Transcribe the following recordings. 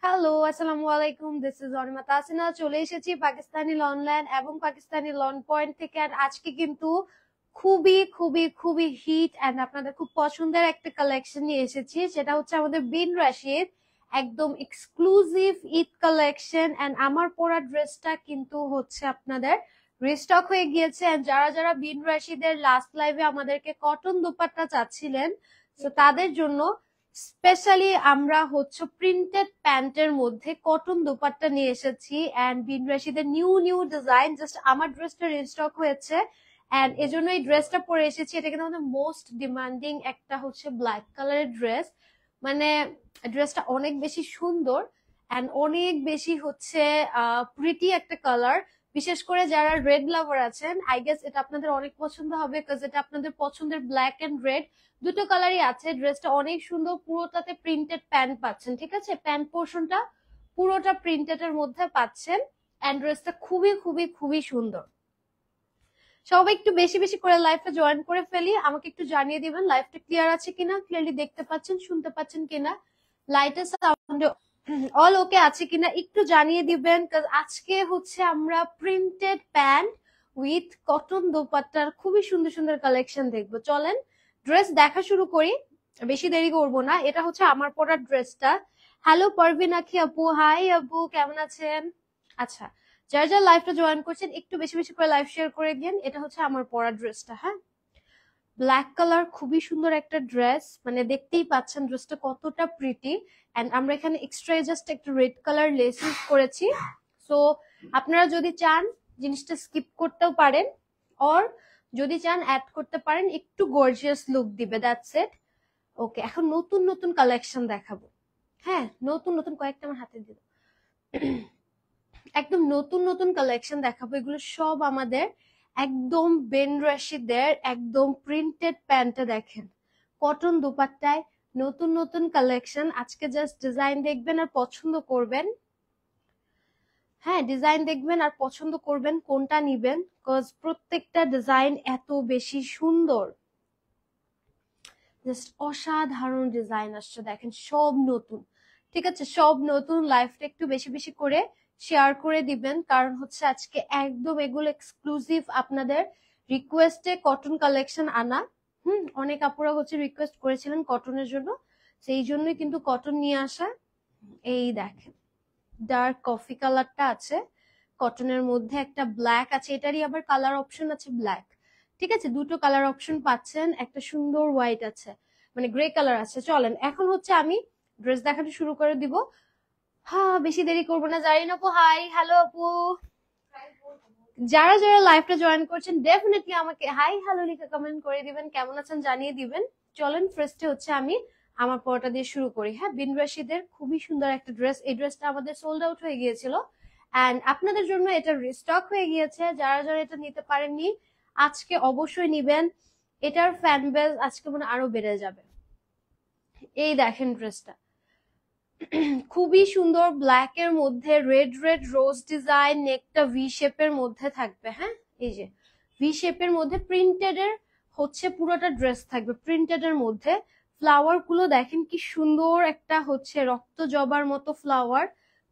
Hello, আসসালামু আলাইকুম। This is Anima Tasina. চলে এসেছি পাকিস্তানি লনল্যান্ড এবং পাকিস্তানি লন পয়েন্ট থেকে। আর আজকে কিন্তু খুবই খুবই খুবই হিট এন্ড আপনাদের খুব পছন্দের একটা কালেকশন নিয়ে এসেছি। সেটা হচ্ছে আমাদের বিন রাশিদ একদম এক্সক্লুসিভ ঈদ কালেকশন। এন্ড আমার পরা ড্রেসটা কিন্তু হচ্ছে আপনাদের রিস্টক হয়ে গিয়েছে। এন্ড যারা যারা বিন রাশিদের লাস্ট লাইভে আমাদেরকে কটন দুপাট্টা চাচ্ছিলেন, তো তাদের জন্য স্পেশালি আমরা হচ্ছে প্রিন্টেড প্যান্টের মধ্যে কটন দোপাট্টা নিয়ে এসেছি। এন্ড বিন রাশিদের নিউ নিউ ডিজাইন, জাস্ট আমার ড্রেসটা রিস্টক হয়েছে এন্ড এজন্য এই ড্রেসটা পরে এসেছি। এটা কিন্তু আমাদের মোস্ট ডিমান্ডিং একটা হচ্ছে ব্ল্যাক কালারের ড্রেস। মানে ড্রেসটা অনেক বেশি সুন্দর এন্ড অনেক বেশি হচ্ছে প্রিটি একটা কালার। বিশেষ করে যারা রেড লাভার আছেন, আই গেস এটা আপনাদের অনেক পছন্দ হবে, বিকজ এটা আপনাদের পছন্দের ব্ল্যাক এন্ড রেড দুটো কালারই আছে। ড্রেসটা অনেক সুন্দর, পুরোটাতে প্রিন্টেড প্যান্ট পাচ্ছেন, ঠিক আছে? প্যান্ট পোর্শনটা পুরোটা প্রিন্টেড এর মধ্যে পাচ্ছেন এন্ড ড্রেসটা খুবই খুবই খুবই সুন্দর। সবাই একটু বেশি বেশি করে লাইভটা জয়েন করে ফেলি। আমাকে একটু জানিয়ে দিবেন লাইভটা ক্লিয়ার আছে কিনা, ক্লিয়ারলি দেখতে পাচ্ছেন, শুনতে পাচ্ছেন কিনা, লাইটের সাউন্ড অল ওকে আছে কিনা একটু জানিয়ে দিবেন। আজকে হচ্ছে আমরা প্রিন্টেড প্যান্ট উইথ কটন দোপাট্টার খুবই সুন্দর সুন্দর কালেকশন দেখবো। চলেন ড্রেস দেখা শুরু করি, বেশি দেরি করবো না। এটা হচ্ছে আমার পরার ড্রেসটা। হ্যালো পারভিন আখি আপু, হাই আপু, কেমন আছেন? আচ্ছা, যারা যারা লাইভটা জয়েন করছেন একটু বেশি বেশি করে লাইভ শেয়ার করে দিন। এটা হচ্ছে আমার পরা ড্রেসটা। হ্যাঁ, ব্ল্যাক কালার, খুবই সুন্দর একটা ড্রেস। মানে দেখতেই পাচ্ছেন ড্রেসটা কতটা প্রিটি। এন্ড আমরা এখানে এক্সট্রা জাস্ট একটা রেড কালার লেস ইউজ করেছি। সো আপনারা যদি চান জিনিসটা স্কিপ করতেও পারেন, অর যদি চান অ্যাড করতে পারেন, একটু গর্জিয়াস লুক দিবে, দ্যাটস ইট। ওকে, এখন নতুন নতুন কালেকশন দেখাবো। হ্যাঁ, নতুন নতুন কয়েকটা আমার হাতে দিল, একদম নতুন নতুন কালেকশন দেখাবো। এগুলো সব আমাদের একদম বেন রাশিদের একদম প্রিন্টেড প্যান্টটা দেখেন, কটন দুপাট্টায় নতুন নতুন কালেকশন। আজকে জাস্ট ডিজাইন দেখবেন আর পছন্দ করবেন। হ্যাঁ, ডিজাইন দেখবেন আর পছন্দ করবেন কোনটা নিবেন, কজ প্রত্যেকটা ডিজাইন এত বেশি সুন্দর, জাস্ট অসাধারণ ডিজাইন আসছে দেখেন, সব নতুন। ঠিক আছে, সব নতুন। লাইফটা একটু বেশি বেশি করে শেয়ার করে দিবেন, কারণ হচ্ছে আজকে একদম এগুলো এক্সক্লুসিভ আপনাদের রিকোয়েস্টে কটন কালেকশন আনা। অনেক আপুরা হচ্ছে রিকোয়েস্ট করেছিলেন কটনের জন্য, সেই জন্যই কিন্তু কটন নিয়ে আসা। এই দেখেন ডার্ক কফি কালারটা আছে কটনের মধ্যে, একটা ব্ল্যাক আছে, এটারই আবার কালার অপশন আছে ব্ল্যাক। ঠিক আছে, দুটো কালার অপশন পাচ্ছেন, একটা সুন্দর হোয়াইট আছে, মানে গ্রে কালার আছে। চলেন এখন হচ্ছে আমি ড্রেস দেখাতে শুরু করে দিব। হ্যাঁ, বেশি দেরি করবো না। জারিন আপু হাই, হ্যালো আপু। যারা যারা লাইভটা জয়েন করছেন ডেফিনেটলি আমাকে হাই হ্যালো লিখে কমেন্ট করে দিবেন, কেমন আছেন জানিয়ে দিবেন। চলেন ফার্স্টে হচ্ছে আমি আমার পরোটা দিয়ে শুরু করি। হ্যাঁ, বিন রাশিদের খুবই সুন্দর একটা ড্রেস। এই ড্রেসটা আমাদের সোল্ড আউট হয়ে গিয়েছিল এন্ড আপনাদের জন্য এটা রিস্টক হয়ে গিয়েছে। যারা যারা এটা নিতে পারেননি আজকে অবশ্যই নিবেন, এটার ফ্যান বেজ আজকে মনে আরো বেড়ে যাবে। এই দেখেন ড্রেসটা খুবই সুন্দর, ব্ল্যাক এর মধ্যে রেড রেড রোজ ডিজাইন, নেকটা ভি শেপের মধ্যে থাকবে। হ্যাঁ, এই যে ভি শেপের মধ্যে প্রিন্টেড এর হচ্ছে পুরোটা ড্রেস থাকবে প্রিন্টেড এর মধ্যে। ফ্লাওয়ার গুলো দেখেন কি সুন্দর, একটা হচ্ছে রক্ত জবার মতো ফ্লাওয়ার,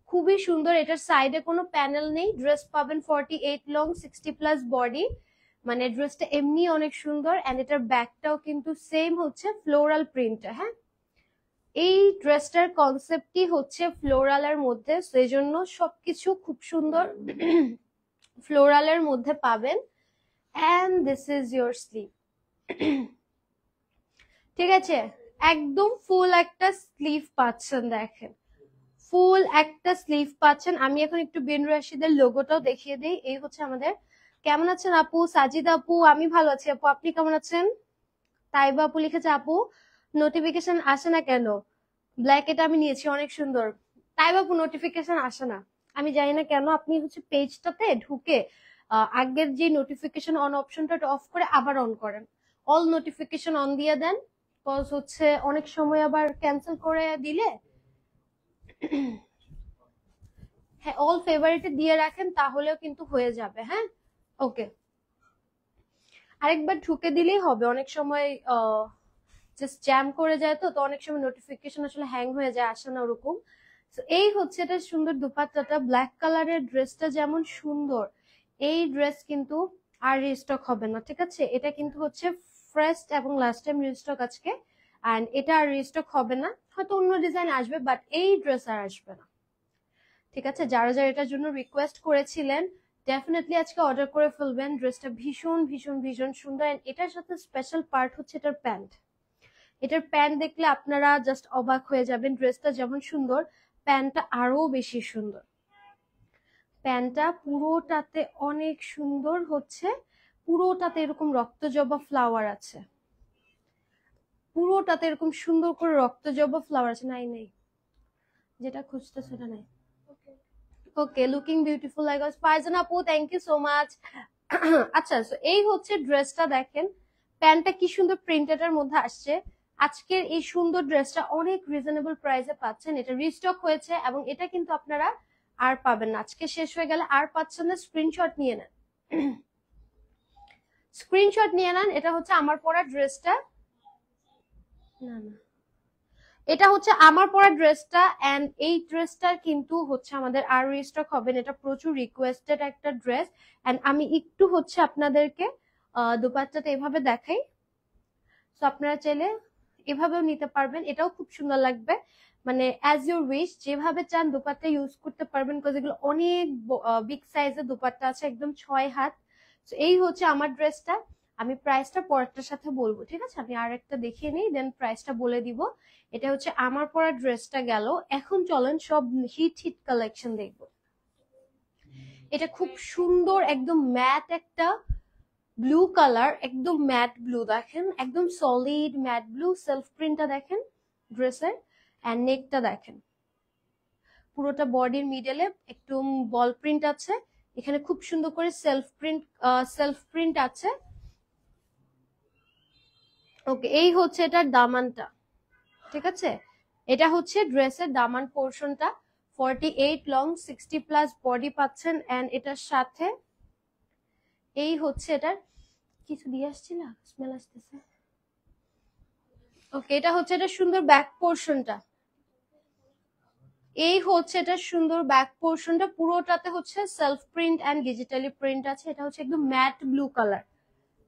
খুবই সুন্দর। এটার সাইডে কোনো প্যানেল নেই। ড্রেস পাবেন 48 লং, 60+ বডি। মানে ড্রেসটা এমনি অনেক সুন্দর এন্ড এটার ব্যাকটাও কিন্তু সেম হচ্ছে ফ্লোরাল প্রিন্ট। হ্যাঁ, এই ড্রেসটার কনসেপ্টই হচ্ছে ফ্লোরালের মধ্যে, সেই জন্য সবকিছু খুব সুন্দর ফ্লোরালের মধ্যে পাবেন। And this is your sleeve. ঠিক আছে, একদম ফুল একটা স্লিভ পাচ্ছেন, দেখেন ফুল একটা স্লিভ পাচ্ছেন। আমি এখন একটু বিন রাশিদের লোগোটাও দেখিয়ে দিই। এই হচ্ছে আমাদের। কেমন আছেন আপু? সাজিদ আপু, আমি ভালো আছি আপু, আপনি কেমন আছেন? তাইবা আপু লিখেছে আপু নোটিফিকেশন আসে না কেন? ব্ল্যাক এটা আমি নিয়েছি, অনেক সুন্দর। তাই বাবু নোটিফিকেশন আসে না, আমি জানি না কেন। আপনি হচ্ছে পেজটাতে ঢুকে আগের যে নোটিফিকেশন অন অপশনটা অফ করে আবার অন করেন, অল নোটিফিকেশন অন দিয়ে দেন, কজ হচ্ছে অনেক সময় আবার ক্যান্সেল করে দিলে। হ্যাঁ, অল ফেভারিটে দিয়ে রাখেন, তাহলেও কিন্তু হয়ে যাবে। হ্যাঁ, ওকে, আরেকবার ঢুকে দিলেই হবে। অনেক সময় জাস্ট জ্যাম করে যায়, তো অনেক সময় নোটিফিকেশন আসলে হ্যাং হয়ে যায়, আসে না ওরকম। এই হচ্ছে এটা সুন্দর দুপাট্টাটা, ব্ল্যাক কালারের ড্রেসটা যেমন সুন্দর, এই ড্রেস কিন্তু আর রিস্টক হবে না, ঠিক আছে? এটা কিন্তু হচ্ছে ফ্রেশ এবং লাস্ট টাইম রিস্টক আজকে, এন্ড এটা আর রিস্টক হবে না, হয়তো অন্য ডিজাইন আসবে, বাট এই ড্রেস আর আসবে না, ঠিক আছে? যারা যারা এটার জন্য রিকোয়েস্ট করেছিলেন ডেফিনেটলি আজকে অর্ডার করে ফেলবেন। ড্রেসটা ভীষণ ভীষণ ভীষণ সুন্দর, এন্ড এটার সাথে স্পেশাল পার্ট হচ্ছে এটার প্যান্ট। এটার প্যান্ট দেখলে আপনারা জাস্ট অবাক হয়ে যাবেন। ড্রেসটা যেমন সুন্দর, প্যান্টটা আরো বেশি সুন্দর। প্যান্টটা পুরোটাতে অনেক সুন্দর হচ্ছে, পুরোটাতে এরকম রক্তজবা ফ্লাওয়ার আছে, পুরোটাতে এরকম সুন্দর করে রক্তজবা ফ্লাওয়ার আছে। নাই নাই, যেটা খুঁজতে সেটা নাই। Okay, looking beautiful like us. Farzan আপু, থ্যাংক ইউ সো মাচ। আচ্ছা, সো এই হচ্ছে ড্রেসটা, দেখেন প্যান্টটা কি সুন্দর প্রিন্টেডের মধ্যে আসছে। আজকের এই সুন্দর ড্রেসটা অনেক রিজনেবল প্রাইসে পাচ্ছেন, এটা রিস্টক হয়েছে এবং এটা কিন্তু আপনারা আর পাবেন না, আজকে শেষ হয়ে গেলে আর পাচ্ছেন না। স্ক্রিনশট নিয়ে নেন, স্ক্রিনশট নিয়ে নেন। এটা হচ্ছে আমার পরা ড্রেসটা, না না, এটা হচ্ছে আমার পরা ড্রেসটা, এন্ড এই ড্রেসটা কিন্তু হচ্ছে আমাদের আর রিস্টক হবে না, এটা প্রচুর রিকোয়েস্টেড একটা ড্রেস। এন্ড আমি একটু হচ্ছে আপনাদেরকে দুপাট্টাটা এভাবে দেখাই, তো আপনারা চাইলে এভাবেও নিতে পারবেন, এটাও খুব সুন্দর লাগবে। মানে অ্যাজ ইউর উইশ, যেভাবে চান দুপাট্টা ইউজ করতে পারবেন, বিকজ এগুলো অনেক বিগ সাইজের দুপাট্টা আছে, একদম 6 হাত। তো এই হচ্ছে আমার ড্রেসটা। আমি প্রাইসটা পরেরটার সাথে বলবো, ঠিক আছে? আমি আর একটা দেখিয়ে নিই, দেন প্রাইসটা বলে দিব। এটা হচ্ছে আমার পরা ড্রেসটা গেল। এখন চলেন সব হিট হিট কালেকশন দেখবো। এটা খুব সুন্দর, একদম ম্যাট একটা ব্লু কালার, একদম ম্যাট ব্লু, দেখেন একদম সলিড ম্যাট ব্লু। সেলফ প্রিন্টটা দেখেন ড্রেসের, এন্ড নেকটা দেখেন, পুরোটা বডির মিডলে একটু বল প্রিন্ট আছে, এখানে খুব সুন্দর করে সেলফ প্রিন্ট আছে। ওকে, এই হচ্ছে এটার দামানটা, ঠিক আছে? এটা হচ্ছে ড্রেসের দামান পোর্শনটা। 48 লং, 60 প্লাস বডি পাচ্ছেন, এন্ড এটার সাথে এই হচ্ছে এটার কিছু দিয়ে আসছি না, স্মেল আসতেছে। ওকে, এটা হচ্ছে এটা সুন্দর ব্যাক পোর্শনটা, এই হচ্ছে এটা সুন্দর ব্যাক পোর্শনটা, পুরোটাতে হচ্ছে self print and digitally print আছে। এটা হচ্ছে একদম ম্যাট ব্লু কালার,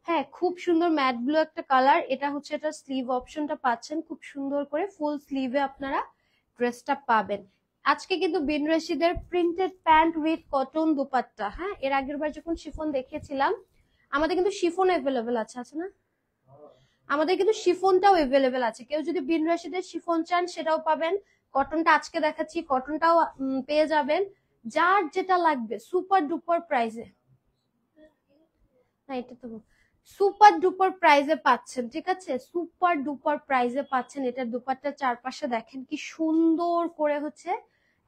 হ্যাঁ খুব সুন্দর ম্যাট ব্লু একটা কালার। এটা হচ্ছে এটা স্লিভ অপশনটা পাচ্ছেন, খুব সুন্দর করে ফুল স্লিভে আপনারা ড্রেসটা পাবেন। আজকে কিন্তু বিন রশিদের printed pant with cotton dupatta, হ্যাঁ এর আগের বার যখন শিফন দেখিয়েছিলাম, আমাদের কিন্তু শিফন অ্যাভেলেবেল আছে, আছে না? আমাদের কিন্তু শিফনটাও অ্যাভেলেবেল আছে, কেউ যদি বিন রশিদের শিফন চান সেটাও পাবেন। কটনটা আজকে দেখাচ্ছি, কটনটাও পেয়ে যাবেন, যার যেটা লাগবে সুপার ডুপার প্রাইসে। না, এটা তো সুপার ডুপার প্রাইসে পাচ্ছেন, ঠিক আছে? সুপার ডুপার প্রাইসে পাচ্ছেন। এটার দুপাট্টার চারপাশে দেখেন কি সুন্দর করে হচ্ছে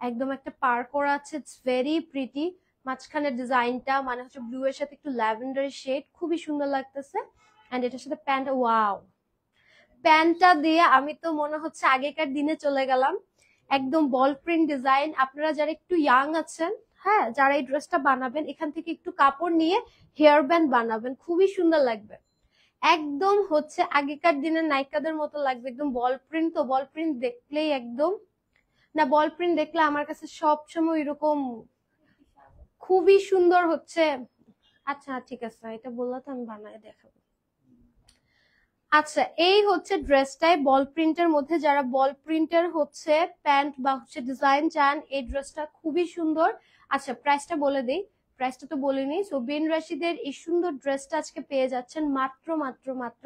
একদম একটা পার করা আছে, ইটস ভেরি প্রিটি। মাঝখানে ডিজাইনটা মানে হচ্ছে ব্লু এর সাথে একটু ল্যাভেন্ডার শেড, খুবই সুন্দর লাগতেছে। এন্ড এটার সাথে প্যান্ট, ওয়াও, প্যান্টটা দিয়ে আমি তো মনে হচ্ছে আগেকার দিনে চলে গেলাম। একদম বল প্রিন্ট ডিজাইন। আপনারা যারা একটু ইয়াং আছেন, হ্যাঁ যারা এই ড্রেসটা বানাবেন, এখান থেকে একটু কাপড় নিয়ে হেয়ার ব্যান্ড বানাবেন, খুবই সুন্দর লাগবে। একদম হচ্ছে আগেকার দিনের নায়িকাদের মতো লাগবে, একদম বল প্রিন্ট। তো বল প্রিন্ট দেখলেই একদম, না বল প্রিন্ট দেখলে আমার কাছে সব সময় এরকম খুবই সুন্দর হচ্ছে। আচ্ছা ঠিক আছে, এটা বললে তো আমি বানায় দেখাবো। আচ্ছা, এই হচ্ছে ড্রেসটাই বল প্রিন্টের মধ্যে, যারা বল প্রিন্টের হচ্ছে প্যান্ট বা হচ্ছে ডিজাইন চান, এই ড্রেসটা খুবই সুন্দর। আচ্ছা প্রাইসটা বলে দেই, প্রাইসটা তো বলিনি। সো বিন রশিদের এই সুন্দর ড্রেসটা আজকে পেয়ে যাচ্ছেন মাত্র মাত্র মাত্র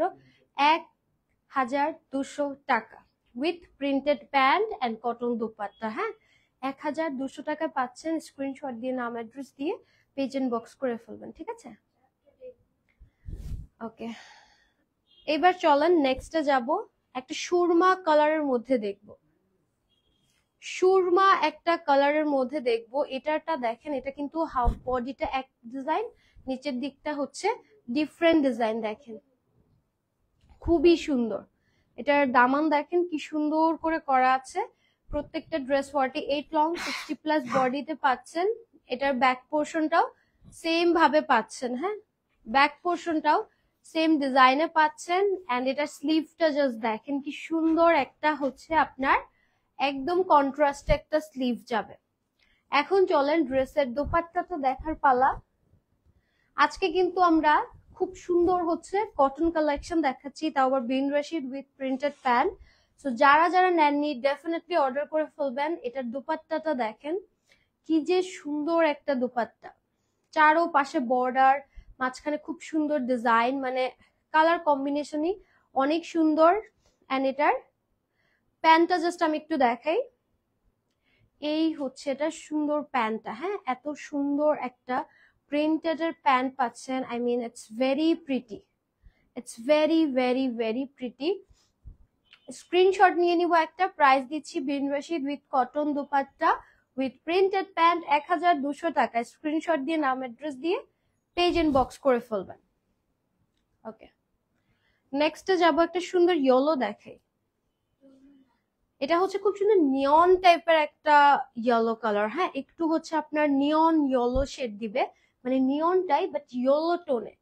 1200 টাকা, with printed pant and cotton dupatta. হ্যাঁ 1200 টাকা পাচ্ছেন। স্ক্রিনশট দিয়ে নাম অ্যাড্রেস দিয়ে পেজ ইনবক্স করে ফেলবেন, ঠিক আছে? ওকে, এবার চলেন নেক্সটে যাব। একটা সুরমা কালারের মধ্যে দেখব, সুরমা একটা কালারের মধ্যে দেখব। এটাটা দেখেন, এটা কিন্তু হাফ বডিটা এক ডিজাইন, নিচের দিকটা হচ্ছে ডিফারেন্ট ডিজাইন, দেখেন খুবই সুন্দর। এটার দামান দেখেন কি সুন্দর করে করা আছে। প্রত্যেকটা ড্রেস 48 লং, 60 প্লাস বডিতে পাচ্ছেন। এটার ব্যাক পোর্শনটাও সেম ভাবে পাচ্ছেন, হ্যাঁ ব্যাক পোর্শনটাও সেম ডিজাইনে পাচ্ছেন। এন্ড এটা স্লিভটা জাস্ট দেখেন কি সুন্দর একটা হচ্ছে আপনার একদম কন্ট্রাস্টে একটা স্লিভ যাবে। এখন চলেন ড্রেসের দোপাট্টাটা দেখার পালা। আজকে কিন্তু আমরা খুব সুন্দর হচ্ছে কটন কালেকশন দেখাচ্ছি, তাও আবার Bin Rashid with printed pant. So যারা যারা নেননি ডেফিনেটলি অর্ডার করে ফেলবেন। এটার দোপাট্টাটা দেখেন কি যে সুন্দর একটা দোপাট্টা, চারো পাশে বর্ডার, মাঝখানে খুব সুন্দর ডিজাইন, মানে কালার কম্বিনেশনই অনেক সুন্দর। এন্ড এটার প্যান্টটা জাস্ট আমি একটু দেখাই, এই হচ্ছে এটা সুন্দর প্যান্টটা। হ্যাঁ, এত সুন্দর একটা প্রিন্টেড এর প্যান্ট পাচ্ছেন। I mean it's very pretty, it's very very very pretty. Screenshot নিয়ে নিব একটা। প্রাইস দিচ্ছি Bin Rashid with cotton dupatta with printed pant 1200 টাকায়। স্ক্রিনশট দিয়ে নাম অ্যাড্রেস দিয়ে পেজ ইনবক্স করে ফেলবেন। ওকে, নেক্সটে যাবো একটা সুন্দর ইয়েলো দেখাই। এটা হচ্ছে খুব সুন্দর নিয়ন টাইপের একটা ইয়েলো কালার। হ্যাঁ, একটু হচ্ছে আপনার নিয়ন ইয়েলো শেড দিবে, মানে নিয়নটাই বাট ইয়েলো টোনে।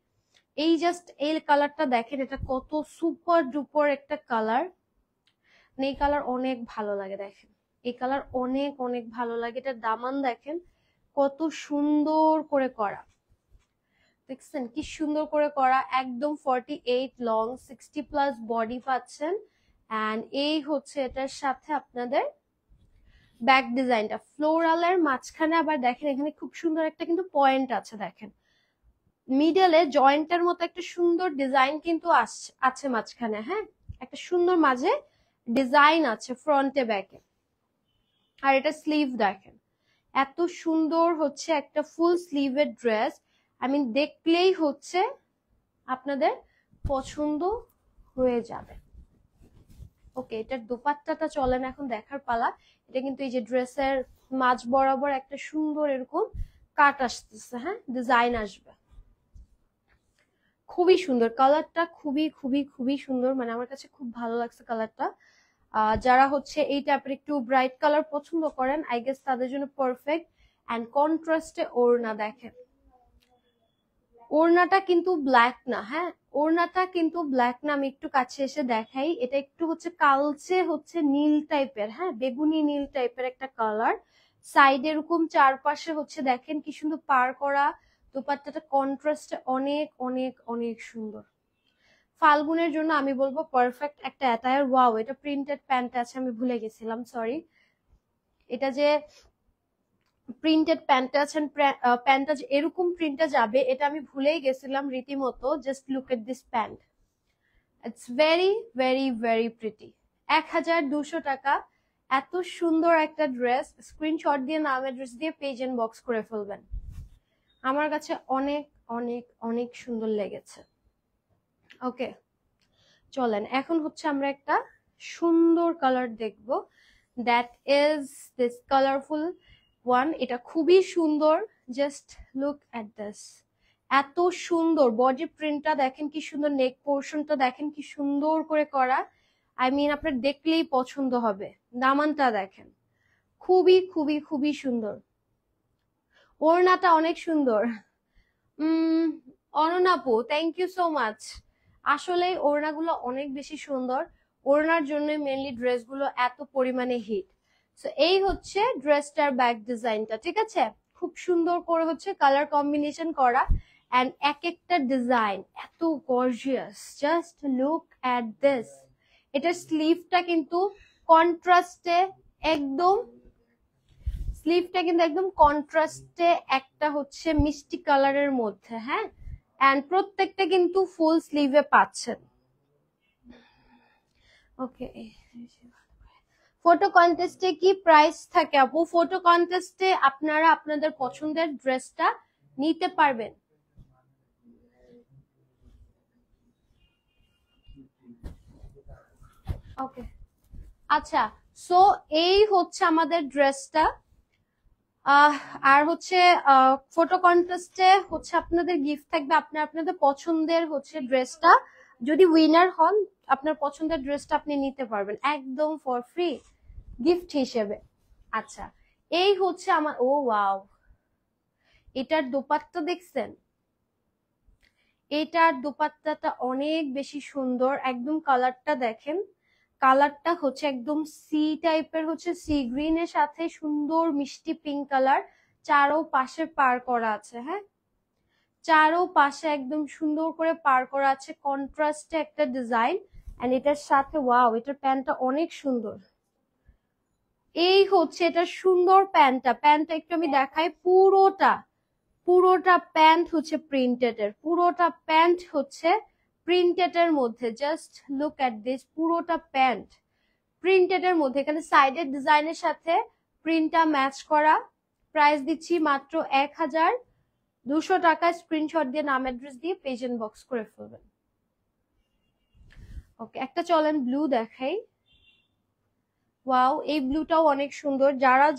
এই জাস্ট এই কালারটা দেখেন, এটা কত সুপার ডুপার একটা কালার। মানে এই কালার অনেক ভালো লাগে, দেখেন এই কালার অনেক অনেক ভালো লাগে। এটা দামান দেখেন কত সুন্দর করে করা, দেখছেন কি সুন্দর করে করা। একদম 48 লং, 60+ বডি পাচ্ছেন। এন্ড এই হচ্ছে এটার সাথে আপনাদের ব্যাক ডিজাইনটা ফ্লোরালের মাঝখানে আবার দেখেন এখানে খুব সুন্দর একটা কিন্তু পয়েন্ট আছে। দেখেন মিডলে জয়েন্টের মতো একটা সুন্দর ডিজাইন কিন্তু আছে মাঝখানে। হ্যাঁ, একটা সুন্দর মাঝে ডিজাইন আছে ফ্রন্টে ব্যাকে। আর এটা স্লিভ দেখেন এত সুন্দর হচ্ছে একটা ফুল স্লিভের ড্রেস। আই মিন দেখলেই হচ্ছে আপনাদের পছন্দ হয়ে যাবে। ওকে, এটার দোপাট্টাটা চলেন এখন দেখার পালা। এটা কিন্তু এই যে ড্রেসের মাঝ বরাবর একটা সুন্দর এরকম কাট আসতেছে, হ্যাঁ ডিজাইন আসবে, খুবই সুন্দর কালারটা, খুবই খুবই খুবই সুন্দর। মানে আমার কাছে খুব ভালো লাগছে কালারটা। যারা হচ্ছে এই টাইপের একটু ব্রাইট কালার পছন্দ করেন আই গেস তাদের জন্য পারফেক্ট। এন্ড কন্ট্রাস্টে ওড়না দেখেন, ওড়নাটা কিন্তু ব্ল্যাক না। হ্যাঁ, ওড়নাটা কিন্তু ব্ল্যাক না, আমি একটু কাছে এসে দেখাই। এটা একটু হচ্ছে কালচে হচ্ছে নীল টাইপের, হ্যাঁ বেগুনি নীল টাইপের একটা কালার। সাইডে এরকম চারপাশে হচ্ছে দেখেন কি সুন্দর পার করা। দোপাট্টাটা কন্ট্রাস্টে অনেক অনেক অনেক সুন্দর। ফাল্গুনের জন্য আমি বলবো পারফেক্ট একটা অ্যাটায়ার। ওয়াও, এটা প্রিন্টেড প্যান্ট আছে, আমি ভুলে গেছিলাম, সরি। এটা যে প্রিন্টেড প্যান্টটা আছেন, প্যান্টটা যে এরকম প্রিন্টটা যাবে এটা আমি ভুলেই গেছিলাম রীতিমতো। Just look at this pant, it's very very very pretty. 1200 টাকা, এত সুন্দর একটা ড্রেস। স্ক্রিনশট দিয়ে নাম অ্যাড্রেস দিয়ে পেজ ইনবক্স করে ফেলবেন। আমার কাছে অনেক অনেক অনেক সুন্দর লেগেছে। ওকে, চলেন এখন হচ্ছে আমরা একটা সুন্দর কালার দেখব। That is this colourful one. এটা খুবই সুন্দর, জাস্ট লুক এট দিস। এত সুন্দর বডি প্রিন্টটা দেখেন কি সুন্দর, নেক পোর্শনটা দেখেন কি সুন্দর করে করা। আই মিন আপনার দেখলেই পছন্দ হবে। দামানটা দেখেন খুবই খুবই খুবই সুন্দর। ওড়নাটা অনেক সুন্দর। অননাপু, থ্যাংক ইউ সো মাচ। আসলে ওড়নাগুলো অনেক বেশি সুন্দর, ওড়নার জন্য মেনলি ড্রেসগুলো এত পরিমাণে হিট। সো এই হচ্ছে ড্রেসটার ব্যাক ডিজাইনটা, ঠিক আছে? খুব সুন্দর করে হচ্ছে কালার কম্বিনেশন করা। এন্ড এক একটা ডিজাইন এত gorgeous, just look at this. এটার স্লিভটা কিন্তু কন্ট্রাস্টে একদম, স্লিভটা কিন্তু একদম কন্ট্রাস্টে একটা হচ্ছে মিষ্টি কালারের মধ্যে। হ্যাঁ, এন্ড প্রত্যেকটা কিন্তু ফুল স্লিভে পাচ্ছেন। ওকে, ফটো কন্টেস্টে কি প্রাইস থাকে আপু? ফটো কন্টেস্টে আপনারা আপনাদের পছন্দের ড্রেসটা নিতে পারবেন। ওকে, আচ্ছা, সো এই হচ্ছে আমাদের ড্রেসটা। আর হচ্ছে ফটো কন্টেস্টে হচ্ছে আপনাদের গিফট থাকবে। আপনাদের পছন্দের হচ্ছে ড্রেসটা যদি উইনার হন, আপনার পছন্দের ড্রেসটা আপনি নিতে পারবেন একদম ফর ফ্রি গিফট হিসেবে। আচ্ছা, এই হচ্ছে আমার, ও ওয়াও, এটার দোপাট্টা দেখছেন? এটার দোপাট্টাটা অনেক বেশি সুন্দর। একদম কালারটা দেখেন, কালারটা হচ্ছে একদম সি টাইপের, হচ্ছে সি গ্রিন এর সাথে সুন্দর মিষ্টি পিঙ্ক কালার, চারো পাশে পার করা আছে। হ্যাঁ, চারো পাশে একদম সুন্দর করে পার করা আছে, কন্ট্রাস্টে একটা ডিজাইন। এন্ড এটার সাথে ওয়াও, এটার প্যান্টটা অনেক সুন্দর। এই হচ্ছে এটা সুন্দর প্যান্টটা একটু আমি দেখাই। পুরোটা প্যান্ট হচ্ছে প্রিন্টেড এর, পুরোটা প্যান্ট হচ্ছে প্রিন্টেড এর মধ্যে। জাস্ট লুক এট দিস, পুরোটা প্যান্ট প্রিন্টেড এর মধ্যে। এখানে সাইডের ডিজাইনের সাথে প্রিন্টটা ম্যাচ করা। প্রাইস দিচ্ছি মাত্র 1200 টাকা। স্ক্রিনশট দিয়ে নাম অ্যাড্রেস দিয়ে পেজ ইনবক্স করে ফেলবেন। ওকে, একটা চলেন ব্লু দেখাই। ওয়াও, এই ব্লুটাও অনেক সুন্দর।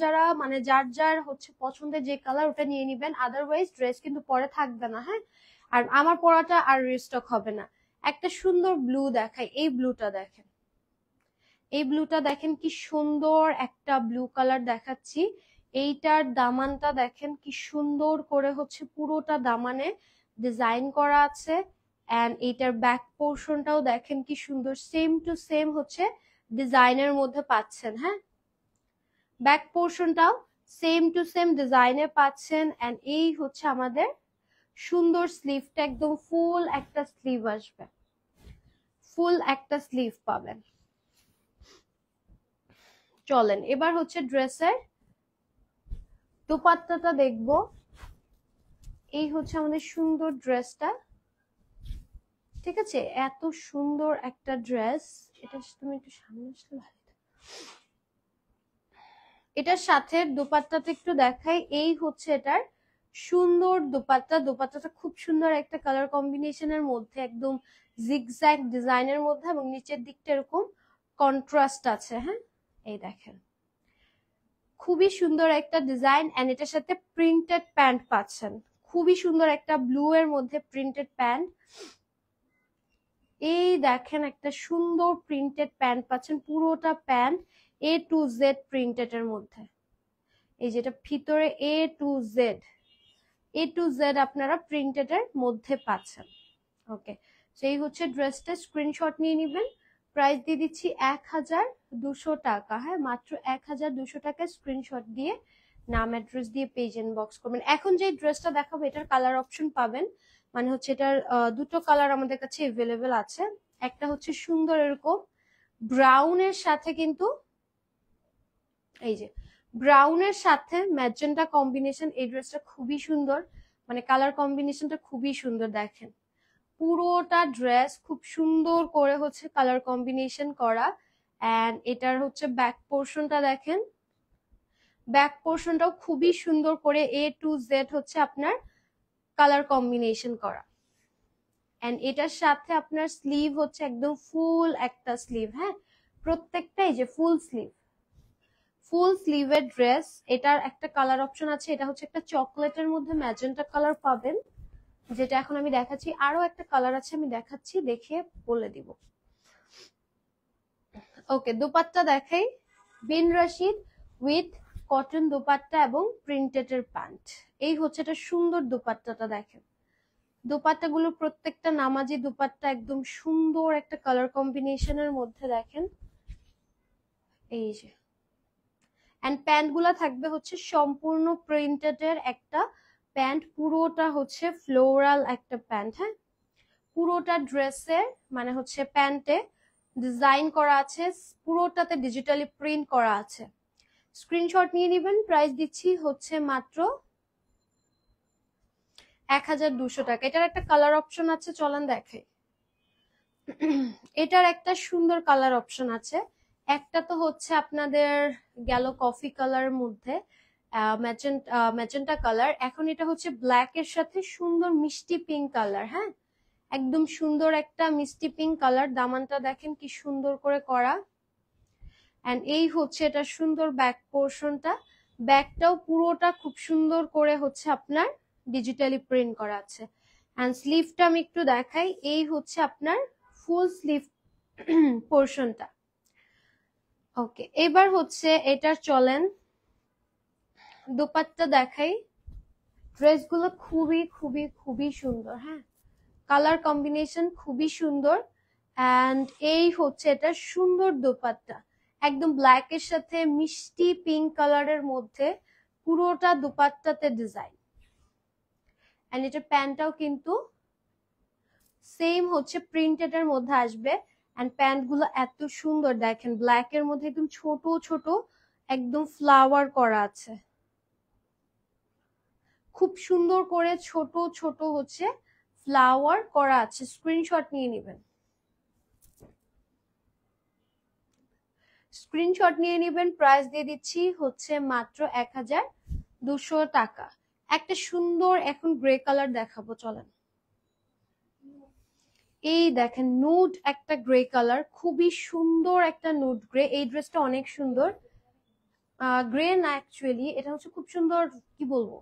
যারা মানে যার হচ্ছে পছন্দের যে কালার ওটা নিয়ে নিবেন, আদারওয়াইজ ড্রেস কিন্তু পরে থাকবে না। হ্যাঁ, আর আমার পরাটা আর রিস্টক হবে না। একটা সুন্দর ব্লু দেখাই, এই ব্লুটা দেখেন, এই ব্লুটা দেখেন কি সুন্দর একটা ব্লু কালার দেখাচ্ছি। এইটার দামানটা দেখেন কি সুন্দর করে হচ্ছে পুরোটা দামানে ডিজাইন করা আছে। এন্ড এইটার ব্যাক পোর্শনটাও দেখেন কি সুন্দর, সেম টু সেম হচ্ছে ডিজাইনের মধ্যে পাচ্ছেন। হ্যাঁ, ব্যাক পোর্শনটাও সেম টু সেম ডিজাইনে পাচ্ছেন। এন্ড এই হচ্ছে আমাদের সুন্দর স্লিভটা, একদম ফুল একটা স্লিভ আসবে, ফুল একটা স্লিভ পাবেন। চলেন এবার হচ্ছে ড্রেসের দোপাট্টাটা দেখবো। এই হচ্ছে আমাদের সুন্দর ড্রেসটা, ঠিক আছে? এত সুন্দর একটা ড্রেস। এটা তুমি একটু সামনে আসলে ভালো হতো। এটার সাথে দোপাট্টাটা একটু দেখাই। এই হচ্ছে এটার সুন্দর দোপাট্টা। দোপাট্টাটা খুব সুন্দর একটা কালার কম্বিনেশনের মধ্যে, একদম জিগজ্যাগ ডিজাইনের মধ্যে, এবং নিচের দিকটা এরকম কন্ট্রাস্ট আছে। হ্যাঁ, এই দেখেন খুবই সুন্দর একটা ডিজাইন। এন্ড এটার সাথে প্রিন্টেড প্যান্ট পাচ্ছেন, খুবই সুন্দর একটা ব্লু এর মধ্যে প্রিন্টেড প্যান্ট। এই দেখেন একটা সুন্দর প্রিন্টেড প্যান্ট পাচ্ছেন, পুরোটা pant A to Z printed এর মধ্যে। এই যেটা ভিতরে A to Z আপনারা প্রিন্টেড এর মধ্যে পাচ্ছেন। ওকে, সেই হচ্ছে ড্রেসটা, স্ক্রিনশট নিয়ে নিবেন। প্রাইস দিয়ে দিচ্ছি 1200 টাকা। হ্যাঁ, মাত্র 1200 টাকা। স্ক্রিনশট দিয়ে নাম অ্যাড্রেস দিয়ে পেজ ইনবক্স করবেন। এখন যে ড্রেসটা দেখাবো এটার কালার অপশন পাবেন, মানে হচ্ছে এটার দুটো কালার আমাদের কাছে এভেলেবেল আছে। একটা হচ্ছে সুন্দর এরকম ব্রাউনের সাথে, কিন্তু এই যে ব্রাউনের সাথে ম্যাজেন্টা কম্বিনেশন। এই ড্রেসটা খুবই সুন্দর, মানে কালার কম্বিনেশনটা খুবই সুন্দর। দেখেন পুরোটা ড্রেস খুব সুন্দর করে হচ্ছে কালার কম্বিনেশন করা। এন্ড এটার হচ্ছে ব্যাক পোর্শনটা দেখেন, ব্যাক পোর্শনটাও খুবই সুন্দর করে A to Z হচ্ছে আপনার কালার কম্বিনেশন করা। এন্ড এটার সাথে আপনার স্লিভ হচ্ছে একদম ফুল একটা স্লিভ। হ্যাঁ, প্রত্যেকটাই যে ফুল স্লিভের ড্রেস। এটার একটা কালার অপশন আছে, এটা হচ্ছে একটা চকলেটের মধ্যে ম্যাজেন্টা কালার পাবেন, যেটা এখন আমি দেখাচ্ছি। আরো একটা কালার আছে, আমি দেখাচ্ছি, দেখে বলে দিব। ওকে, দোপাট্টা দেখাই। বিন রাশিদ উইথ কটন দোপাট্টা এবং প্রিন্টেড এর প্যান্ট। এই হচ্ছে এটা সুন্দর দোপাট্টাটা। দেখেন দোপাট্টাগুলো প্রত্যেকটা নামাজি দোপাট্টা, একদম সুন্দর একটা কালার কম্বিনেশনের মধ্যে। দেখেন এই যে, এন্ড প্যান্ট গুলা থাকবে হচ্ছে সম্পূর্ণ প্রিন্টেড এর একটা প্যান্ট, পুরোটা হচ্ছে ফ্লোরাল একটা প্যান্ট। হ্যাঁ, পুরোটা ড্রেসের মানে হচ্ছে প্যান্টে ডিজাইন করা আছে, পুরোটাতে ডিজিটালি প্রিন্ট করা আছে। স্ক্রিনশট নিয়ে নেবেন। প্রাইস দিচ্ছি হচ্ছে মাত্র 1200 টাকা। এটার একটা কালার অপশন আছে, চলেন দেখে। এটার একটা সুন্দর কালার অপশন আছে। একটা তো হচ্ছে আপনাদের গেল কফি কালার মধ্যে ম্যাজেন্টা কালার। এখন এটা হচ্ছে ব্ল্যাক এর সাথে সুন্দর মিষ্টি পিঙ্ক কালার। হ্যাঁ, একদম সুন্দর একটা মিষ্টি পিঙ্ক কালার। দামানটা দেখেন কি সুন্দর করে করা। এন্ড এই হচ্ছে এটা সুন্দর ব্যাক পোর্শনটা। ব্যাকটাও পুরোটা খুব সুন্দর করে হচ্ছে আপনার ডিজিটালি প্রিন্ট করা আছে। এন্ড স্লিভটা আমি একটু দেখাই। এই হচ্ছে আপনার ফুল স্লিভ পোর্শনটা। ওকে, এবার হচ্ছে এটার চলেন দোপাট্টা দেখাই। ড্রেসগুলো খুবই খুবই খুবই সুন্দর। হ্যাঁ, কালার কম্বিনেশন খুবই সুন্দর। অ্যান্ড এই হচ্ছে এটা সুন্দর দোপাট্টা, একদম ব্ল্যাক এর সাথে মিষ্টি পিঙ্ক কালারের মধ্যে পুরোটা দোপাট্টাতে ডিজাইন। এন্ড এটা প্যান্টটাও কিন্তু সেম হচ্ছে প্রিন্টেড এর মধ্যে আসবে। এন্ড প্যান্ট গুলো এত সুন্দর দেখেন, ব্ল্যাক এর মধ্যে একদম ছোট ছোট একদম ফ্লাওয়ার করা আছে, খুব সুন্দর করে ছোট ছোট হচ্ছে ফ্লাওয়ার করা আছে। স্ক্রিনশট নিয়ে নেবেন, স্ক্রিনশট নিয়ে নেবেন। প্রাইস দিয়ে দিচ্ছি হচ্ছে মাত্র 1200 টাকা। একটা সুন্দর এখন গ্রে কালার দেখাবো, চলেন। এই দেখেন নুড একটা গ্রে কালার, খুবই সুন্দর একটা নুড গ্রে। এই ড্রেসটা অনেক সুন্দর, গ্রে না অ্যাকচুয়ালি এটা হচ্ছে খুব সুন্দর, কি বলবো,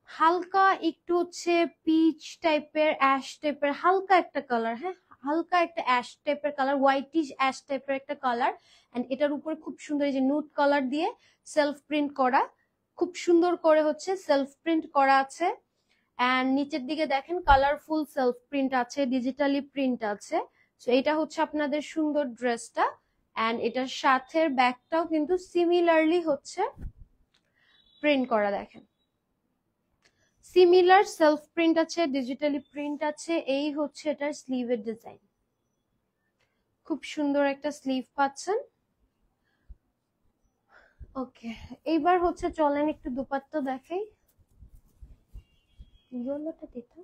হালকা একটু হচ্ছে পিচ টাইপের, অ্যাশ টাইপের হালকা একটা কালার। হ্যাঁ, হালকা একটা অ্যাশ টাইপের কালার, হোয়াইটিশ অ্যাশ টাইপের একটা কালার। এন্ড এটার উপরে খুব সুন্দর এই যে নুড কালার দিয়ে সেলফ প্রিন্ট করা, খুব সুন্দর করে হচ্ছে সেলফ প্রিন্ট করা আছে। এন্ড নিচের দিকে দেখেন কালারফুল সেলফ প্রিন্ট আছে, ডিজিটালি প্রিন্ট আছে। তো এটা হচ্ছে আপনাদের সুন্দর ড্রেসটা। এন্ড এটার সাথে ব্যাগটাও কিন্তু সিমিলারলি হচ্ছে প্রিন্ট করা, দেখেন সিমিলার সেলফ প্রিন্ট আছে, ডিজিটালি প্রিন্ট আছে। এই হচ্ছে এটার স্লিভের ডিজাইন, খুব সুন্দর একটা স্লিভ পাচ্ছেন। ওকে, এইবার হচ্ছে চলেন একটু দুপাট্টা দেখাই। ইয়েলোটা দিতা,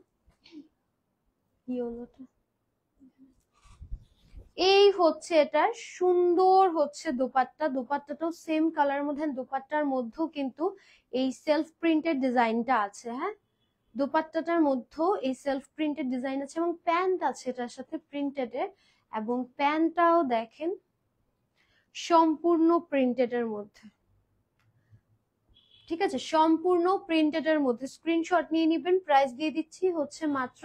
ইয়েলোটা। এই হচ্ছে এটা সুন্দর হচ্ছে দোপাট্টা, দোপাট্টাটাও সেম কালার মধ্যে, দোপাট্টার মধ্যেও কিন্তু এই সেলফ প্রিন্টেড ডিজাইনটা আছে। হ্যাঁ, দোপাট্টাটার মধ্যেও এই সেলফ প্রিন্টেড ডিজাইন আছে এবং প্যান্ট আছে এটার সাথে প্রিন্টেড এর, এবং প্যান্টটাও দেখেন সম্পূর্ণ প্রিন্টেড এর মধ্যে। ঠিক আছে, সম্পূর্ণ প্রিন্টেড এর মধ্যে। স্ক্রিনশট নিয়ে নিবেন। প্রাইস দিয়ে দিচ্ছি হচ্ছে মাত্র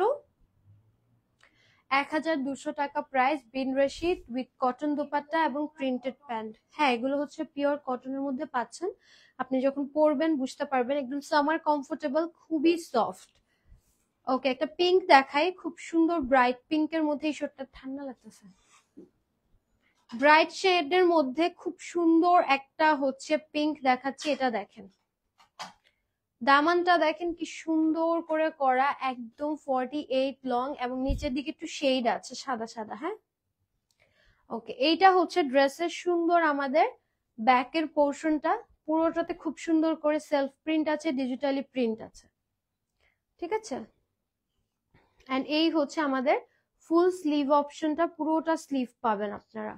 1200 টাকা প্রাইস, বিন রশিদ উইথ কটন দোপাট্টা এবং প্রিন্টেড প্যান্ট। হ্যাঁ, এগুলো হচ্ছে পিওর কটনের মধ্যে পাচ্ছেন, আপনি যখন পরবেন বুঝতে পারবেন, একদম সামার কমফোর্টেবল, খুবই সফট। ওকে, একটা পিঙ্ক দেখাই, খুব সুন্দর ব্রাইট পিঙ্কের মধ্যে। এই শার্টটা ঠান্ডা লাগতেছে, ব্রাইট শেডের মধ্যে খুব সুন্দর একটা হচ্ছে পিঙ্ক দেখাচ্ছি। এটা দেখেন দামানটা দেখেন কি সুন্দর করে করা, একদম 48 লং এবং নিচের দিকে একটু শেড আছে সাদা সাদা। হ্যাঁ, ওকে, এইটা হচ্ছে ড্রেসের সুন্দর আমাদের ব্যাকের পোর্শনটা, পুরোটাতে খুব সুন্দর করে সেলফ প্রিন্ট আছে, ডিজিটালি প্রিন্ট আছে। ঠিক আছে, এন্ড এই হচ্ছে আমাদের ফুল স্লিভ অপশনটা, পুরোটা স্লিভ পাবেন আপনারা।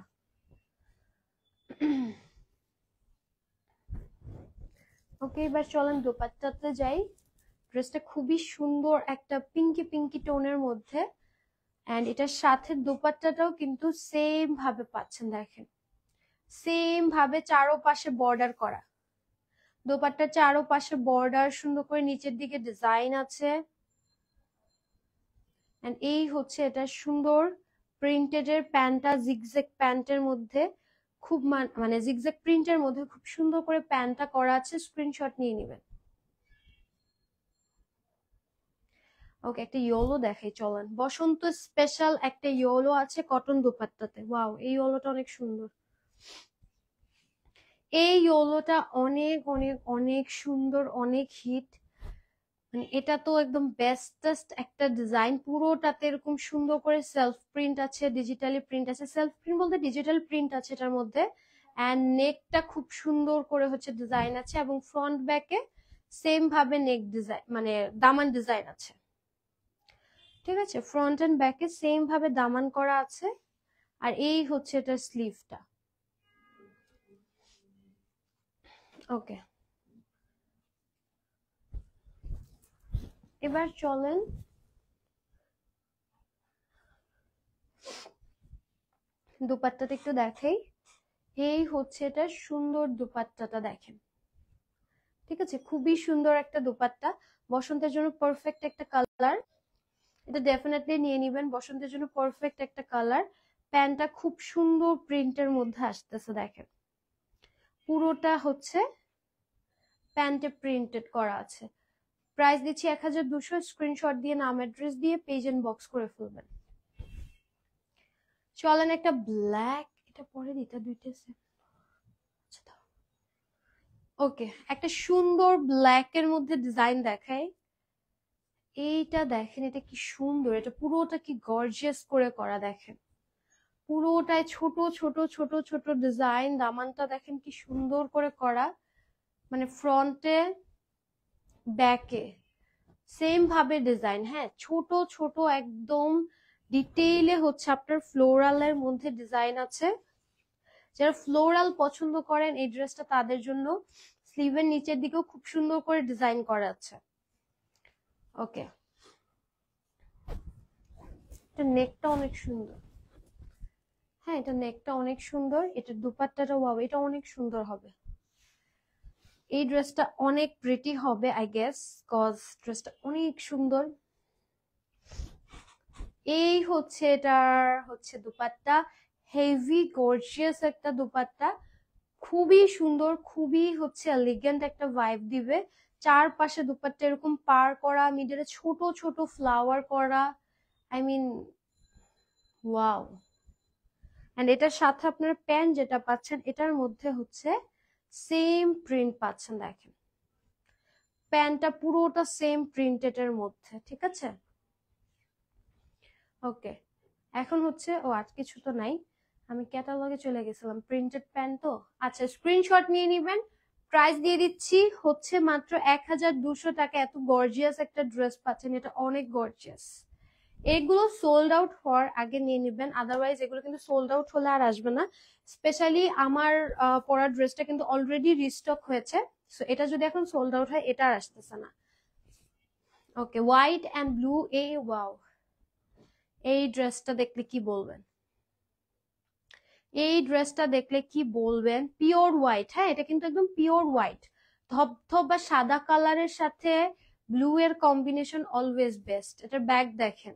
ওকে, এবার চলেন দোপাট্টাতে যাই। ড্রেসটা খুবই সুন্দর একটা পিঙ্কি পিঙ্কি টোনের মধ্যে, এন্ড এটার সাথে দোপাট্টাটাও কিন্তু সেম ভাবে পাচ্ছেন, দেখেন সেম ভাবে চারোপাশে বর্ডার করা, দোপাট্টার চারোপাশে বর্ডার, সুন্দর করে নিচের দিকে ডিজাইন আছে। এন্ড এই হচ্ছে এটা সুন্দর প্রিন্টেড এর প্যান্টটা, জিগজ্যাগ প্যান্টের মধ্যে, খুব মানে জিগজ্যাগ প্রিন্টের মধ্যে খুব সুন্দর করে প্যান্টটা করা আছে। স্ক্রিনশট নিয়ে নেবেন। ওকে, একটা ইয়েলো দেখাই, চলেন। বসন্ত স্পেশাল একটা ইয়েলো আছে কটন দোপাট্টাতে। ওয়াও, এই ইয়েলোটা অনেক সুন্দর, এই ইয়েলোটা অনেক অনেক অনেক সুন্দর, অনেক হিট। মানে এটা তো একদম বেস্টেস্ট একটা ডিজাইন, পুরোটাতে এরকম সুন্দর করে সেলফ প্রিন্ট আছে, ডিজিটালি প্রিন্ট আছে, সেলফ প্রিন্ট বলতে ডিজিটাল প্রিন্ট আছে এটার মধ্যে। এন্ড নেকটা খুব সুন্দর করে হচ্ছে ডিজাইন আছে, এবং ফ্রন্ট ব্যাকে সেম ভাবে নেক ডিজাইন মানে দামান ডিজাইন আছে। ঠিক আছে, ফ্রন্ট এন্ড ব্যাকে সেম ভাবে দামান করা আছে। আর এই হচ্ছে এটার স্লিভটা। ওকে, এবার চলেন দুপাট্টাটা একটু দেখাই। এই হচ্ছে এটা সুন্দর দুপাট্টাটা, দেখেন। ঠিক আছে, খুবই সুন্দর একটা দুপাট্টা, বসন্তের জন্য পারফেক্ট একটা কালার। এটা ডেফিনেটলি নিয়ে নিবেন, বসন্তের জন্য পারফেক্ট একটা কালার। প্যান্টটা খুব সুন্দর প্রিন্টের মধ্যে আসতেছে, দেখেন পুরোটা হচ্ছে প্যান্টে প্রিন্টেড করা আছে। প্রাইস দিচ্ছি 1200। স্ক্রিনশট দিয়ে নাম অ্যাড্রেস দিয়ে পেজ এন্ড বক্স করে ফেলবেন। চলেন একটা ব্ল্যাক, এটা পরে দিতে দুইটা ওকে, একটা সুন্দর ব্ল্যাক এর মধ্যে ডিজাইন দেখাই। এইটা দেখেন, এটা কি সুন্দর, এটা পুরোটা কি গর্জিয়াস করে করা, দেখেন পুরোটায় ছোট ছোট ছোট ছোট ডিজাইন। দামানটা দেখেন কি সুন্দর করে করা, মানে ফ্রন্টে ব্যাকে সেম ভাবে ডিজাইন। হ্যাঁ, ছোট ছোট একদম ডিটেইলে হচ্ছে আপনার ফ্লোরালের মধ্যে ডিজাইন আছে। যারা ফ্লোরাল পছন্দ করেন এই ড্রেসটা তাদের জন্য। স্লিভের নিচের দিকেও খুব সুন্দর করে ডিজাইন করা আছে। ওকে, এটা নেকটা অনেক সুন্দর। হ্যাঁ, এটা নেকটা অনেক সুন্দর। এটা দুপাট্টাটা ওয়াও, এটা অনেক সুন্দর হবে। এই ড্রেসটা অনেক প্রিটি হবে আই গেস, কজ ড্রেসটা অনেক সুন্দর। এই হচ্ছে এটার হচ্ছে দুপাট্টা, হেভি গর্জিয়াস একটা দুপাট্টা, খুবই সুন্দর, খুবই হচ্ছে এলিগেন্ট একটা ভাইব দিবে। চারপাশে দুপাট্টা এরকম পার করা, মিডলে ছোট ছোট ফ্লাওয়ার করা, আই মিন ওয়াও। এন্ড এটার সাথে আপনার প্যান্ট যেটা পাচ্ছেন এটার মধ্যে হচ্ছে সেম প্রিন্ট পাচ্ছেন। দেখেন প্যান্টটা পুরোটা সেম প্রিন্টেড এর মধ্যে, ঠিক আছে। ওকে, এখন হচ্ছে আর কিছু তো নাই, আমি ক্যাটালগে চলে গেছিলাম। প্রিন্টেড প্যান্ট তো, আচ্ছা স্ক্রিনশট নিয়ে নিবেন। প্রাইস দিয়ে দিচ্ছি হচ্ছে মাত্র 1200 টাকা। এত গর্জিয়াস একটা ড্রেস পাচ্ছেন, এটা অনেক গর্জিয়াস। এগুলো সোল্ড আউট হওয়ার আগে নিয়ে নিবেন, আদারওয়াইজ এগুলো কিন্তু সোল্ড আউট হলে আর আসবে না। স্পেশালি আমার পরা ড্রেসটা কিন্তু অলরেডি রিস্টক হয়েছে, সো এটা যদি এখন সোল্ড আউট হয় এটা আর আসতেছে না। ওকে, হোয়াইট এন্ড ব্লু, এই ওয়াও, এই ড্রেসটা দেখলে কি বলবেন, এই ড্রেসটা দেখলে কি বলবেন। পিওর হোয়াইট, হ্যাঁ এটা কিন্তু একদম পিওর হোয়াইট, ধপধপ বা সাদা কালারের সাথে ব্লু এর কম্বিনেশন অলওয়েজ বেস্ট। এটার ব্যাক দেখেন,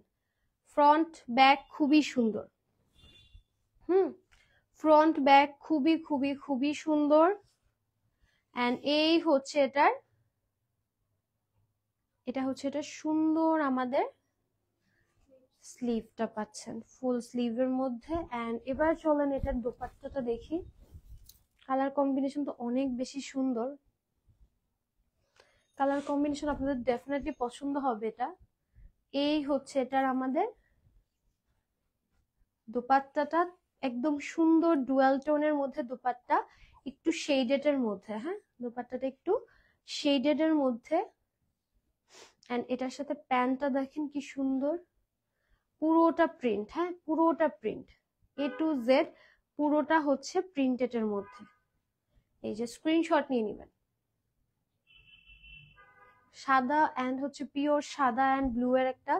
ফ্রন্ট ব্যাক খুবই সুন্দর। ফ্রন্ট ব্যাক খুবই খুবই খুবই সুন্দর। এন্ড এই হচ্ছে এটা হচ্ছে এটা সুন্দর আমাদের স্লিভটা পাচ্ছেন ফুল স্লিভের মধ্যে। এন্ড এবার চলেন এটার দোপাট্টাটা দেখি। কালার কম্বিনেশন তো অনেক বেশি সুন্দর, কালার কম্বিনেশন আপনাদের ডেফিনেটলি পছন্দ হবে এটা। এই হচ্ছে এটার আমাদের দোপাট্টাটা, একদম সুন্দর ডুয়াল টোনের মধ্যে দোপাট্টা, একটু শেডেড এর মধ্যে। হ্যাঁ, দোপাট্টাটা একটু শেডেড এর মধ্যে। এন্ড এটার সাথে প্যান্টটা দেখেন কি সুন্দর, পুরোটা প্রিন্ট। হ্যাঁ, পুরোটা প্রিন্ট, এ টু জেড পুরোটা হচ্ছে প্রিন্টেড এর মধ্যে। এই যে স্ক্রিনশট নিয়ে নেবেন। সাদা এন্ড হচ্ছে পিওর সাদা এন্ড ব্লু এর একটা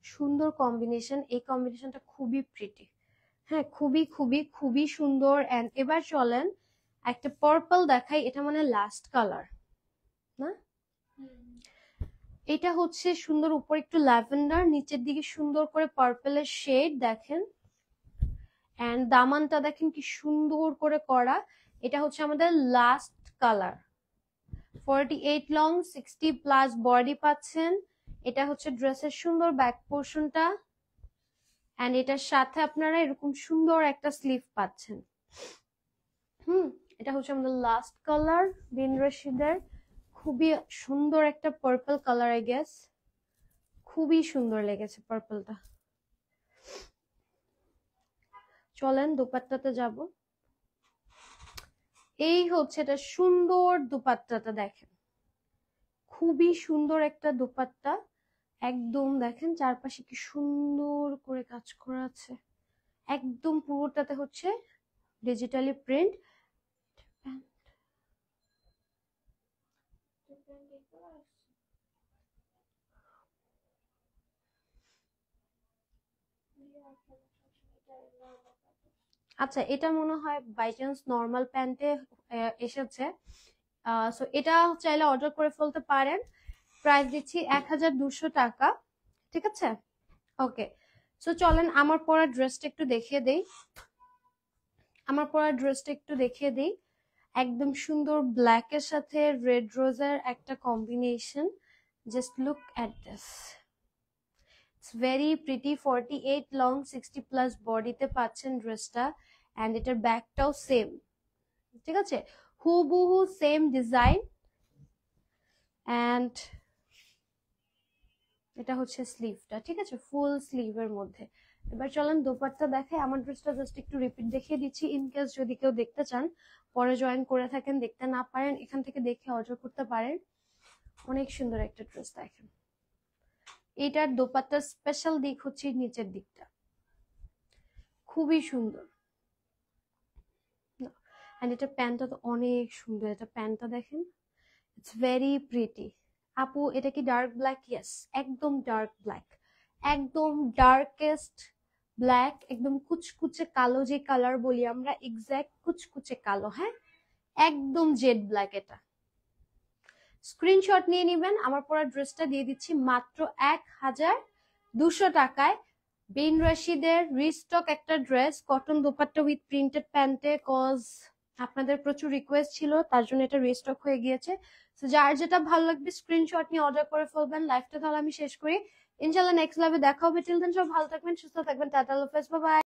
সুন্দর কম্বিনেশন, এই কম্বিনেশনটা খুবই প্রিটি। হ্যাঁ, খুবই খুবই খুবই সুন্দর। এন্ড এবার চলেন একটা পার্পল দেখাই, এটা মানে লাস্ট কালার না, এটা হচ্ছে সুন্দর, উপর একটু ল্যাভেন্ডার, নিচের দিকে সুন্দর করে পার্পলের শেড দেখেন। এন্ড দামানটা দেখেন কি সুন্দর করে করা। এটা হচ্ছে আমাদের লাস্ট কালার, 48 লং, 60+ বডি পাচ্ছেন। এটা হচ্ছে ড্রেসের সুন্দর ব্যাক পোর্শনটা। এন্ড এটার সাথে আপনারা এরকম সুন্দর একটা স্লিভ পাচ্ছেন। এটা হচ্ছে আমাদের লাস্ট কালার, বিন রশিদের খুবই সুন্দর একটা পার্পল কালার, আই গেস খুবই সুন্দর লেগেছে পার্পলটা। চলেন দুপাট্টাতে যাব। এই হচ্ছে এটা সুন্দর দুপাট্টাটা দেখেন, খুবই সুন্দর একটা দুপাট্টা। একদম দেখেন চারপাশে কি সুন্দর করে কাজ করা আছে, একদম পুরোটাতে হচ্ছে ডিজিটালি প্রিন্ট। আচ্ছা, এটা মনে হয় বাই চান্স নর্মাল প্যান্টে এসেছে, সো এটা চাইলে অর্ডার করে ফেলতে পারেন। প্রাইস দিচ্ছি 1200 টাকা, ঠিক আছে। ওকে, সো চলেন আমার পরা ড্রেসটা একটু দেখিয়ে দেই। আমার পরা ড্রেসটা একটু দেখিয়ে দিই। একদম সুন্দর ব্ল্যাক এর সাথে রেড রোজের একটা combination. Just look at this, it's very pretty. 48 long, 60 plus বডিতে পাচ্ছেন ড্রেসটা, অ্যান্ড এটার ব্যাকটাও সেম, ঠিক আছে, হুবহু সেম ডিজাইন। অ্যান্ড এটা হচ্ছে স্লিভটা, ঠিক আছে, ফুল স্লিভের মধ্যে। এবার চলেন দোপাট্টা দেখে। আমার ড্রেসটা জাস্ট একটু রিপিট দেখিয়ে দিচ্ছি, ইন কেস যদি কেউ দেখতে চান, পরে জয়েন করে থাকেন, দেখতে না পারেন, এখান থেকে দেখে অর্ডার করতে পারেন। অনেক সুন্দর একটা ড্রেস দেখেন। এটার দোপাট্টার স্পেশাল দিক হচ্ছে নিচের দিকটা, খুবই সুন্দর। এন্ড এটা প্যান্টটা তো অনেক সুন্দর, এটা প্যান্টটা দেখেন, ইটস ভেরি প্রিটি। আপু এটা কি ডার্ক ব্ল্যাক? ইয়েস, একদম ডার্ক ব্ল্যাক, একদম ডার্কেস্ট ব্ল্যাক, একদম কুচকুচে কালো, যে কালার বলি আমরা, এক্স্যাক্ট কুচকুচে কালো। হ্যাঁ, একদম জেড ব্ল্যাক। এটা স্ক্রিনশট নিয়ে নিবেন। আমার পরা ড্রেসটা দিয়ে দিচ্ছি মাত্র 1200 টাকায়। বিন রশিদের রিস্টক একটা ড্রেস, কটন দোপাট্টা উইথ প্রিন্টেড প্যান্টে, কজ আপনাদের প্রচুর রিকোয়েস্ট ছিল, তার জন্য এটা রিস্টক হয়ে গিয়েছে। তো যার যেটা ভালো লাগবে স্ক্রিনশট নিয়ে অর্ডার করে ফেলবেন। লাইফটা তাহলে আমি শেষ করি, ইনশাল্লাহ নেক্সট লাইভে দেখা হবে। টিল দেন সব ভালো থাকবেন, সুস্থ থাকবেন, টাটা, আল্লাহ হাফেজ, বাই বাই।